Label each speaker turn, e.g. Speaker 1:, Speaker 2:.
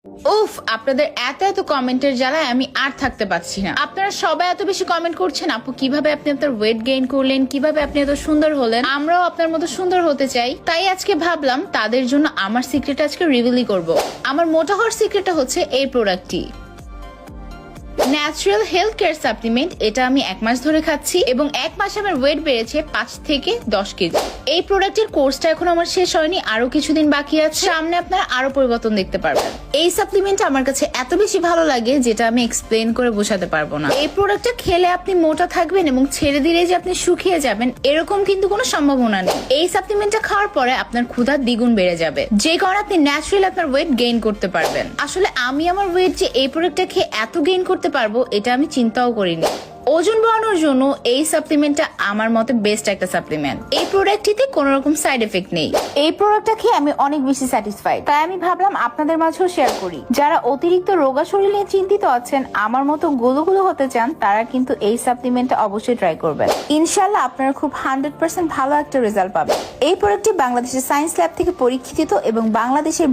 Speaker 1: উফ, আপনাদের এত এত কমেন্টের জ্বালায় আমি আর থাকতে পারছি না। আপনারা সবাই এত বেশি কমেন্ট করছেন, আপু কিভাবে আপনি আপনার ওয়েট গেইন করলেন, কিভাবে আপনি এত সুন্দর হলেন, আমরাও আপনার মতো সুন্দর হতে চাই। তাই আজকে ভাবলাম তাদের জন্য আমার সিক্রেট আজকে রিভিলই করব। আমার মোটা হওয়ার সিক্রেটটা হচ্ছে এই প্রোডাক্টটি, ন্যাচারাল হেলথ কেয়ার সাপ্লিমেন্ট। এটা আমি 1 মাস ধরে খাচ্ছি এবং 1 মাসে আমার ওয়েট বেড়েছে 5 থেকে 10 কেজি। এই প্রোডাক্টের কোর্সটা এখন আমার শেষ হয়নি, আরো কিছুদিন বাকি আছে, সামনে আপনারা আরো পরিবর্তন দেখতে পারবেন। এই সাপ্লিমেন্ট আমার কাছে এত বেশি ভালো লাগে যেটা আমি এক্সপ্লেন করে বোঝাতে পারবো না। এই প্রোডাক্টটা খেলে আপনি মোটা থাকবেন এবং ছেড়ে দিলে যে আপনি শুকিয়ে যাবেন এরকম কিন্তু কোনো সম্ভাবনা নেই। এই সাপ্লিমেন্টটা খাওয়ার পরে আপনার ক্ষুধা দ্বিগুণ বেড়ে যাবে, যে কারণে আপনি ন্যাচারালি আপনার ওয়েট গেইন করতে পারবেন। আসলে আমি আমার ওয়েট যে এই প্রোডাক্টটা খেয়ে এত গেইন করতে পারবো এটা আমি চিন্তাও করিনি। ওজন বাড়ানোর জন্য এই সাপ্লিমেন্টটা আমার মতে বেস্ট একটা সাপ্লিমেন্ট। এই প্রোডাক্টটিতে কোনো রকম সাইড এফেক্ট নেই। এই প্রোডাক্টটা খেয়ে আমি অনেক বেশি স্যাটিসফাইড, তাই আমি ভাবলাম আপনাদের মাঝেও শেয়ার করি। যারা অতিরিক্ত রোগা শরীর নিয়ে চিন্তিত আছেন, আমার মতো গুলো হতে চান, তারা কিন্তু এই সাপ্লিমেন্টটা অবশ্যই ট্রাই করবেন। ইনশাআল্লাহ আপনারা খুব 100% ভালো একটা রেজাল্ট পাবেন। এই প্রোডাক্টটি বাংলাদেশের সায়েন্স ল্যাব থেকে পরীক্ষিত এবং বাংলাদেশের